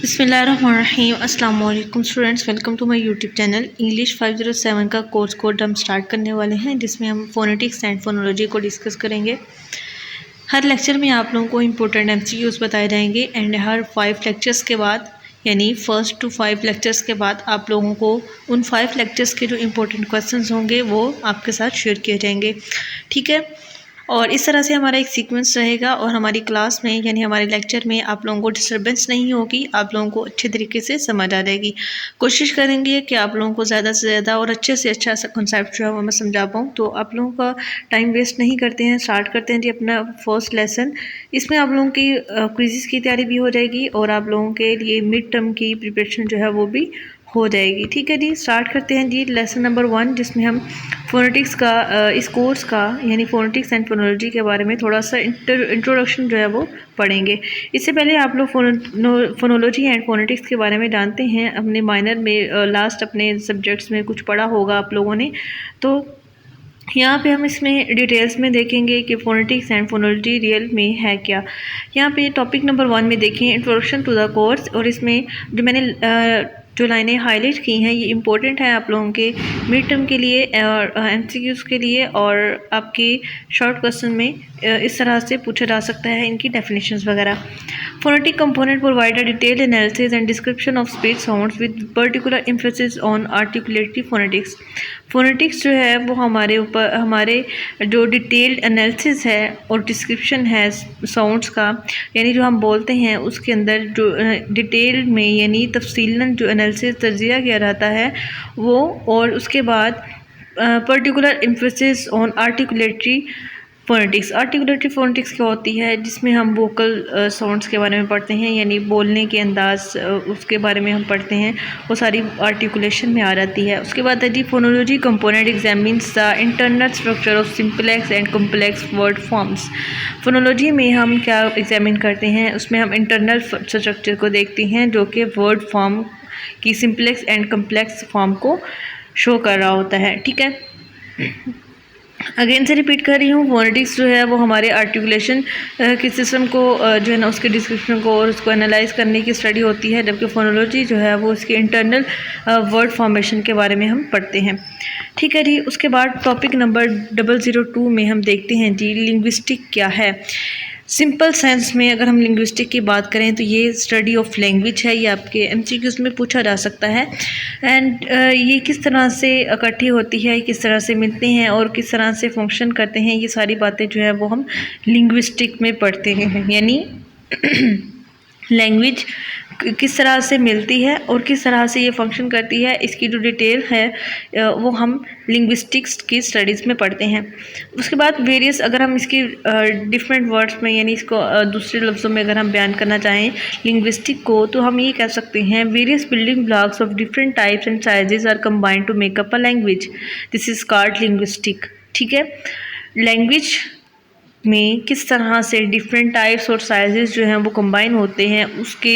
बिस्मिल्लाहिर्रहमानिर्रहीम। अस्सलाम वालेकुम students, welcome to my YouTube channel. English 507 का कोर्स कोड हम स्टार्ट करने वाले हैं, जिसमें हम फोनेटिक्स एंड फोनोलॉजी को डिस्कस करेंगे। हर लेक्चर में आप लोगों को इंपॉर्टेंट एमसीक्यूज बताए जाएंगे एंड हर 5 लेक्चर्स के बाद यानी फर्स्ट टू 5 लेक्चर्स के बाद आप लोगों को उन 5 लेक्चर्स के जो इंपॉर्टेंट क्वेश्चंस होंगे वो आपके साथ शेयर किए जाएंगे, ठीक है। और इस तरह से हमारा एक सीक्वेंस रहेगा और हमारी क्लास में यानी हमारे लेक्चर में आप लोगों को डिस्टर्बेंस नहीं होगी, आप लोगों को अच्छे तरीके से समझ आ जाएगी। कोशिश करेंगे कि आप लोगों को ज़्यादा से ज़्यादा और अच्छे से अच्छा सा कॉन्सेप्ट जो है वो मैं समझा पाऊँ। तो आप लोगों का टाइम वेस्ट नहीं करते हैं, स्टार्ट करते हैं जी अपना फर्स्ट लेसन। इसमें आप लोगों की क्विज़ की तैयारी भी हो जाएगी और आप लोगों के लिए मिड टर्म की प्रिपरेशन जो है वो भी हो जाएगी, ठीक है जी। स्टार्ट करते हैं जी लेसन नंबर 1, जिसमें हम फोनेटिक्स का इस कोर्स का यानी फोनेटिक्स एंड फोनोलॉजी के बारे में थोड़ा सा इंट्रोडक्शन जो है वो पढ़ेंगे। इससे पहले आप लोग फोनोलॉजी एंड फोनेटिक्स के बारे में जानते हैं, अपने माइनर में लास्ट अपने सब्जेक्ट्स में कुछ पढ़ा होगा आप लोगों ने। तो यहाँ पे हम इसमें डिटेल्स में देखेंगे कि फोनेटिक्स एंड फोनोलॉजी रियल में है क्या। यहाँ पे टॉपिक नंबर 1 में देखें इंट्रोडक्शन टू द कोर्स, और इसमें जो मैंने जो लाइनें हाईलाइट की हैं ये इंपॉर्टेंट है आप लोगों के मिड टर्म के लिए और एमसीक्यूज़ के लिए, और आपके शॉर्ट क्वेश्चन में इस तरह से पूछा जा सकता है इनकी डेफिनेशंस वगैरह। Phonetic component provide a detailed analysis and description of speech sounds with particular emphasis on articulatory phonetics. Phonetics जो है वो हमारे जो डिटेल्ड एनालिसिस है और डिस्क्रिप्शन है साउंड्स का, यानी जो हम बोलते हैं उसके अंदर जो डिटेल में यानी तफसीलन जो एनालिसिस तज्जिया किया रहता है वो, और उसके बाद particular emphasis on articulatory phonetics. Articulatory phonetics क्या होती है, जिसमें हम वोकल साउंड्स के बारे में पढ़ते हैं, यानी बोलने के अंदाज उसके बारे में हम पढ़ते हैं, वो सारी आर्टिकुलेशन में आ जाती है। उसके बाद है जी phonology component examines the internal structure of simplex and complex word forms. Phonology में हम क्या एग्जामिन करते हैं, उसमें हम इंटरनल स्ट्रक्चर को देखते हैं जो कि वर्ड फॉर्म की सिंपलेक्स एंड कॉम्प्लेक्स फॉर्म को शो कर रहा होता है, ठीक है। अगेन से रिपीट कर रही हूँ, फोनेटिक्स जो है वो हमारे आर्टिकुलेशन के सिस्टम को जो है ना उसके डिस्क्रिप्शन को और उसको एनालाइज करने की स्टडी होती है, जबकि फोनोलॉजी जो है वो उसके इंटरनल वर्ड फॉर्मेशन के बारे में हम पढ़ते हैं, ठीक है जी। उसके बाद टॉपिक नंबर 002 में हम देखते हैं जी लिंग्विस्टिक क्या है। सिंपल सेंस में अगर हम लिंग्विस्टिक की बात करें तो ये स्टडी ऑफ लैंग्वेज है, ये आपके एमसीक्यूज़ में पूछा जा सकता है। एंड ये किस तरह से इकट्ठी होती है, किस तरह से मिलते हैं और किस तरह से फंक्शन करते हैं, ये सारी बातें जो है वो हम लिंग्विस्टिक में पढ़ते हैं, यानी लैंग्वेज किस तरह से मिलती है और किस तरह से ये फंक्शन करती है, इसकी जो डिटेल है वो हम लिंग्विस्टिक्स की स्टडीज़ में पढ़ते हैं। उसके बाद वेरियस, अगर हम इसकी डिफरेंट वर्ड्स में यानी इसको दूसरे लफ्ज़ों में अगर हम बयान करना चाहें लिंग्विस्टिक को, तो हम ये कह सकते हैं various building blocks of different types and sizes are combined to make up a language, this is called linguistic, ठीक है। लैंग्वेज में किस तरह से डिफरेंट टाइप्स और साइजेस जो हैं वो कंबाइन होते हैं, उसके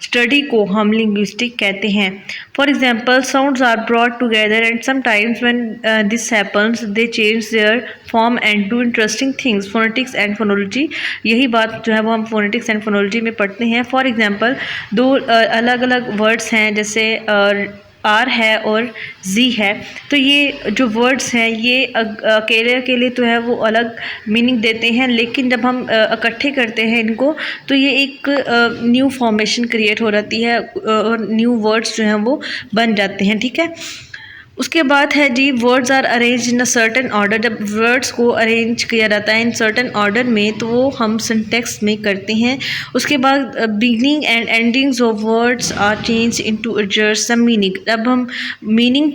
स्टडी को हम लिंग्विस्टिक कहते हैं। For example sounds are brought together and sometimes when this happens they change their form and do interesting things. Phonetics and phonology, यही बात जो है वो हम फोनेटिक्स एंड फोनोलॉजी में पढ़ते हैं। फॉर एग्जांपल दो अलग अलग वर्ड्स हैं, जैसे आर है और जी है, तो ये जो वर्ड्स हैं ये अकेले अकेले तो है वो अलग मीनिंग देते हैं, लेकिन जब हम इकट्ठे करते हैं इनको तो ये एक न्यू फॉर्मेशन क्रिएट हो जाती है और न्यू वर्ड्स जो हैं वो बन जाते हैं, ठीक है। उसके बाद है जी words are arrange in a certain order. जब वर्ड्स को अरेंज किया जाता है इन सर्टेन ऑर्डर में तो वो हम सिंटेक्स में करते हैं। उसके बाद beginning and endings of words are change into adjust some meaning. अब हम मीनिंग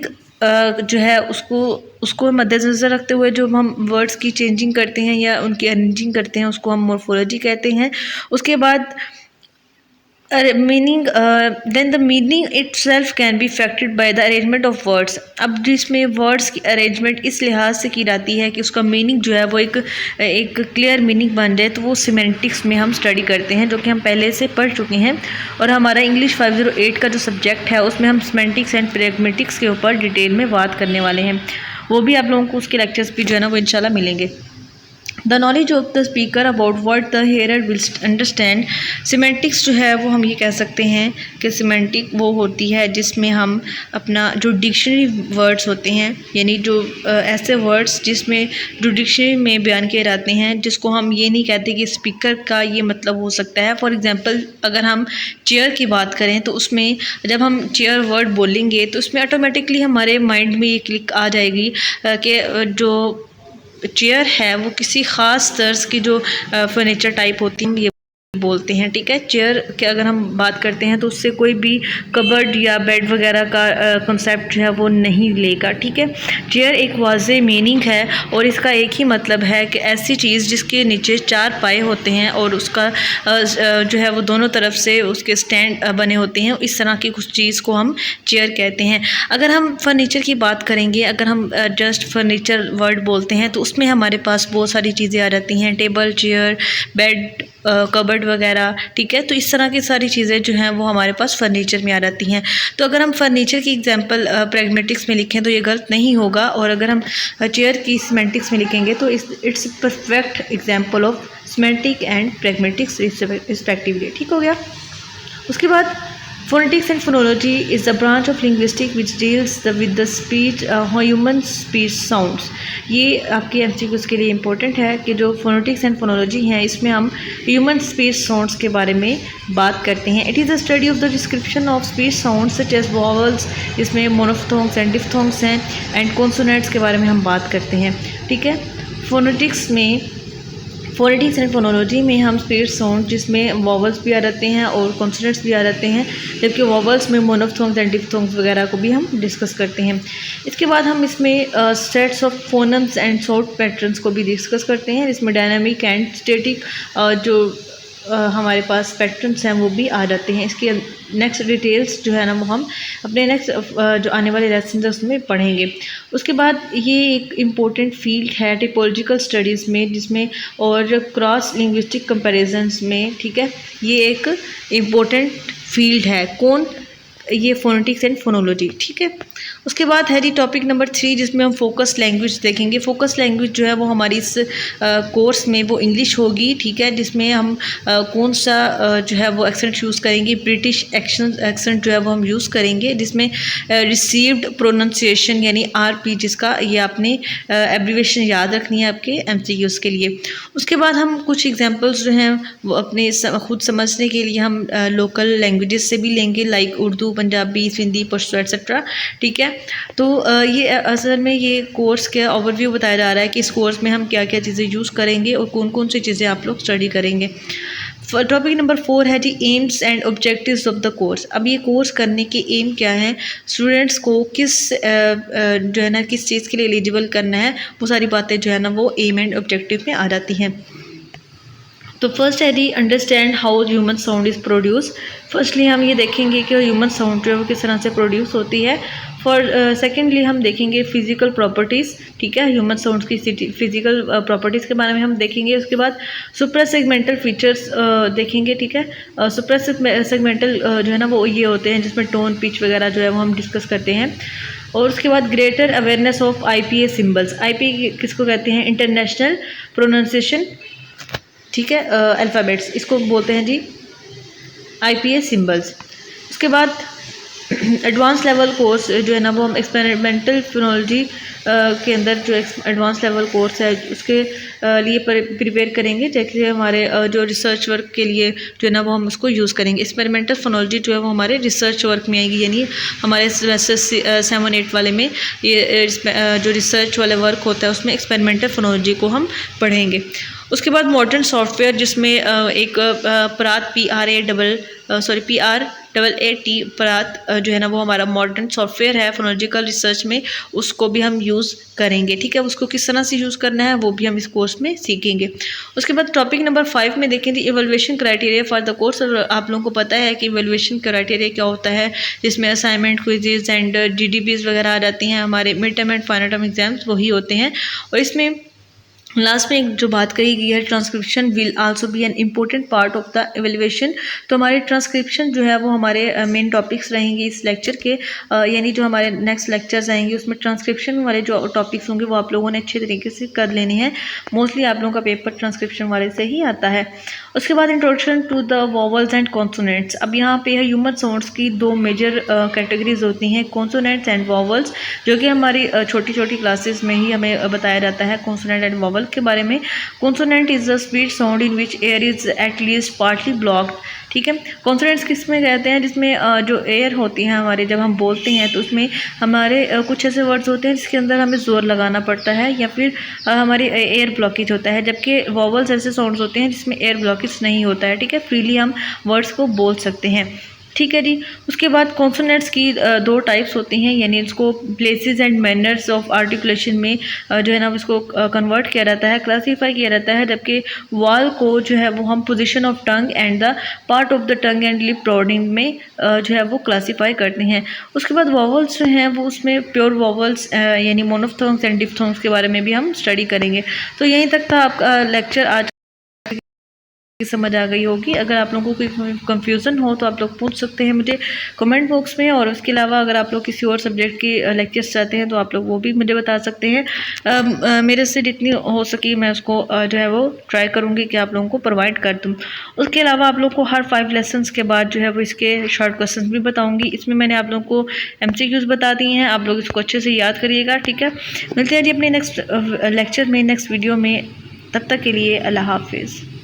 जो है उसको मद्देनज़र रखते हुए जो हम वर्ड्स की चेंजिंग करते हैं या उनकी अरेंजिंग करते हैं उसको हम मॉर्फोलॉजी कहते हैं। उसके बाद meaning then the meaning itself can be affected by the arrangement of words. अब जिसमें वर्ड्स की अरेंजमेंट इस लिहाज से की जाती है कि उसका मीनिंग जो है वो एक क्लियर मीनिंग बन जाए, तो वो सिमेंटिक्स में हम स्टडी करते हैं, जो कि हम पहले से पढ़ चुके हैं। और हमारा इंग्लिश 508 का जो सब्जेक्ट है उसमें हम सिमेंटिक्स एंड प्रैग्मेटिक्स के ऊपर डिटेल में बात करने वाले हैं, वो भी आप लोगों को उसके लेक्चर्स भी जो है ना वो इंशाल्लाह मिलेंगे। The knowledge of the speaker about word the hearer will understand. Semantics जो है वो हम ये कह सकते हैं कि सिमेंटिक वो होती है जिसमें हम अपना जो डिक्शनरी वर्ड्स होते हैं, यानी जो ऐसे वर्ड्स जिसमें जो डिक्शनरी में बयान किए जाते हैं, जिसको हम ये नहीं कहते कि स्पीकर का ये मतलब हो सकता है। फॉर एग्जांपल अगर हम चेयर की बात करें तो उसमें जब हम चेयर वर्ड बोलेंगे तो उसमें ऑटोमेटिकली हमारे माइंड में ये क्लिक आ जाएगी कि जो चेयर है वो किसी ख़ास तर्ज की जो फर्नीचर टाइप होती है ये बोलते हैं। ठीक है, चेयर के अगर हम बात करते हैं तो उससे कोई भी कबर्ड या बेड वगैरह का कंसेप्ट जो है वो नहीं लेगा। ठीक है, चेयर एक वाज़े मीनिंग है और इसका एक ही मतलब है कि ऐसी चीज़ जिसके नीचे 4 पाए होते हैं और उसका जो है वो दोनों तरफ से उसके स्टैंड बने होते हैं, इस तरह की कुछ चीज़ को हम चेयर कहते हैं। अगर हम फर्नीचर की बात करेंगे, अगर हम जस्ट फर्नीचर वर्ड बोलते हैं तो उसमें हमारे पास बहुत सारी चीज़ें आ जाती हैं, टेबल, चेयर, बेड, कबर्ड वगैरह। ठीक है, तो इस तरह की सारी चीज़ें जो हैं वो हमारे पास फर्नीचर में आ जाती हैं। तो अगर हम फर्नीचर की एग्जांपल प्रैग्मेटिक्स में लिखें तो ये गलत नहीं होगा, और अगर हम चेयर की सिमेंटिक्स में लिखेंगे तो it's perfect example of semantic and pragmatics respectively. ठीक हो गया। उसके बाद phonetics and phonology is the branch of linguistic which deals with the speech human speech sounds. ये आपके एमसीक्यूज़ के लिए इम्पोर्टेंट है कि जो फोनेटिक्स एंड फोनोलॉजी हैं इसमें हम ह्यूमन स्पीच साउंड्स के बारे में बात करते हैं। It is the study of the description of speech sounds such as vowels, इसमें मोनोफ्थोंग्स एंड डिफ्थोंग्स हैं, एंड कॉन्सोनेंट्स के बारे में हम बात करते हैं। ठीक है, फोनेटिक्स एंड फोनोलॉजी में हम स्पीच साउंड जिसमें वॉवल्स भी आ जाते हैं और कॉन्सोनेंट्स भी आ जाते हैं, जबकि वॉवल्स में मोनोफ्थोंग्स एंड डिफ्थोंग्स वगैरह को भी हम डिस्कस करते हैं। इसके बाद हम इसमें sets of phonemes and sound patterns को भी डिस्कस करते हैं, इसमें डायनामिक एंड स्टैटिक जो हमारे पास पैटर्न्स हैं वो भी आ जाते हैं। इसकी नेक्स्ट डिटेल्स जो है ना वो हम अपने नेक्स्ट जो आने वाले लेसन है उसमें पढ़ेंगे। उसके बाद ये एक इम्पोर्टेंट फील्ड है टिपोलॉजिकल स्टडीज़ में, जिसमें और क्रॉस लिंग्विस्टिक कंपैरिजंस में। ठीक है, ये एक इम्पोर्टेंट फील्ड है। कौन? ये फोनेटिक्स एंड फोनोलॉजी। ठीक है, उसके बाद है जी टॉपिक नंबर 3 जिसमें हम फोकस लैंग्वेज देखेंगे। फोकस लैंग्वेज जो है वो हमारी इस कोर्स में वो इंग्लिश होगी। ठीक है, जिसमें हम कौन सा जो है वो एक्सेंट यूज़ करेंगे, ब्रिटिश एक्सेंट जो है वो हम यूज़ करेंगे, जिसमें रिसीव्ड प्रोनाउंसिएशन यानी RP, जिसका ये आपने एब्रीवेशन याद रखनी है आपके MCQs के लिए। उसके बाद हम कुछ एग्जांपल्स जो हैं वो अपने खुद समझने के लिए हम लोकल लैंग्वेजेस से भी लेंगे, लाइक उर्दू, पंजाबी, सिंधी, पश्तो एक्सेट्रा। ठीक है, तो ये असल में ये कोर्स का ओवरव्यू बताया जा रहा है कि इस कोर्स में हम क्या क्या चीज़ें यूज़ करेंगे और कौन कौन सी चीज़ें आप लोग स्टडी करेंगे। टॉपिक नंबर 4 है जी aims and objectives of the course. अब ये कोर्स करने के एम क्या है, स्टूडेंट्स को किस जो है ना किस चीज़ के लिए एलिजिबल करना है, वो सारी बातें जो है ना वो एम एंड ऑब्जेक्टिव में आ जाती हैं। तो फर्स्ट है जी understand how human sound is produce. Firstly हम ये देखेंगे कि ह्यूमन साउंड जो है वो किस तरह से प्रोड्यूस होती है। सेकेंडली हम देखेंगे फिज़िकल प्रॉपर्टीज़। ठीक है, ह्यूमन साउंड की फिज़िकल प्रॉपर्टीज़ के बारे में हम देखेंगे। उसके बाद सुप्रा सेगमेंटल फीचर्स देखेंगे। ठीक है, सुप्रा सेगमेंटल जो है ना वो ये होते हैं जिसमें टोन, पिच वगैरह जो है वो हम डिस्कस करते हैं। और उसके बाद greater awareness of IPA symbols. IP किसको कहते हैं? International pronunciation. ठीक है, अल्फ़ाबेट्स, इसको बोलते हैं जी IPA सिम्बल्स। उसके बाद एडवांस लेवल कोर्स जो है ना वो हम एक्सपेरिमेंटल फोनोलॉजी के अंदर जो एडवांस लेवल कोर्स है उसके लिए प्रिपेयर करेंगे, जैसे हमारे जो रिसर्च वर्क के लिए जो है ना वो हम उसको यूज़ करेंगे। एक्सपेरिमेंटल फोनोलॉजी जो है वो हमारे रिसर्च वर्क में आएगी, यानी हमारे सेमेस्टर 7-8 वाले में ये जो रिसर्च वाला वर्क होता है उसमें एक्सपेरिमेंटल फोनोलॉजी को हम पढ़ेंगे। उसके बाद मॉडर्न सॉफ्टवेयर, जिसमें एक परात PRAAT परात जो है ना वो हमारा मॉडर्न सॉफ्टवेयर है फोनोलॉजिकल रिसर्च में, उसको भी हम यूज़ करेंगे। ठीक है, उसको किस तरह से यूज़ करना है वो भी हम इस कोर्स में सीखेंगे। उसके बाद टॉपिक नंबर 5 में देखेंगे evaluation criteria for the course. और आप लोगों को पता है कि इवैल्यूएशन क्राइटेरिया क्या होता है, जिसमें असाइनमेंट, क्विजेज एंड GDPs वगैरह आ जाती हैं। हमारे mid term and final term exams वही होते हैं, और इसमें लास्ट में एक जो बात कही गई है, transcription will also be an important part of the evaluation. तो हमारी ट्रांसक्रिप्शन जो है वो हमारे मेन टॉपिक्स रहेंगे इस लेक्चर के, यानी जो हमारे नेक्स्ट लेक्चर्स आएंगे उसमें ट्रांसक्रिप्शन वाले जो टॉपिक्स होंगे वो आप लोगों ने अच्छे तरीके से कर लेने हैं। मोस्टली आप लोगों का पेपर ट्रांसक्रिप्शन वाले से ही आता है। उसके बाद introduction to the vowels and consonants. अब यहाँ पे है ह्यूमन साउंड्स की दो मेजर कैटेगरीज होती हैं, कॉन्सोनेंट्स एंड वॉवल्स, जो कि हमारी छोटी छोटी क्लासेस में ही हमें बताया जाता है कॉन्सोनेंट एंड वॉवल के बारे में। Consonant is the sweet sound in which air is at least partly blocked. ठीक है, कॉन्सोनेंट्स किस में कहते हैं, जिसमें जो एयर होती है हमारे, जब हम बोलते हैं तो उसमें हमारे कुछ ऐसे वर्ड्स होते हैं जिसके अंदर हमें ज़ोर लगाना पड़ता है या फिर हमारी एयर ब्लॉकेज होता है, जबकि वॉवल्स ऐसे साउंड्स होते हैं जिसमें एयर ब्लॉकेज नहीं होता है। ठीक है, फ्रीली हम वर्ड्स को बोल सकते हैं। ठीक है जी। उसके बाद कॉन्सोनेंट्स की दो टाइप्स होती हैं, यानी इसको places and manners of articulation में जो है ना उसको कन्वर्ट किया जाता है, क्लासीफाई किया जाता है, जबकि वाल को जो है वो हम position of tongue and the part of the tongue and lip protruding में जो है वो क्लासीफाई करते हैं। उसके बाद वॉवल्स जो हैं वो उसमें प्योर वॉवल्स यानी मोनोफ्थोंग्स एंड डिफ्थोंग्स के बारे में भी हम स्टडी करेंगे। तो यहीं तक था आपका लेक्चर आज, समझ आ गई होगी। अगर आप लोगों को कोई कंफ्यूजन हो तो आप लोग पूछ सकते हैं मुझे कमेंट बॉक्स में, और उसके अलावा अगर आप लोग किसी और सब्जेक्ट की लेक्चर्स चाहते हैं तो आप लोग वो भी मुझे बता सकते हैं। मेरे से जितनी हो सकी मैं उसको जो है वो ट्राई करूँगी कि आप लोगों को प्रोवाइड कर दूँ। उसके अलावा आप लोग को हर 5 लेसन्स के बाद जो है वो इसके शॉर्ट क्वेश्चन भी बताऊँगी। इसमें मैंने आप लोगों को MCQs बता दिए हैं, आप लोग इसको अच्छे से याद करिएगा। ठीक है, मिलते हैं जी अपने नेक्स्ट लेक्चर में, नेक्स्ट वीडियो में। तब तक के लिए अल्लाह हाफिज़।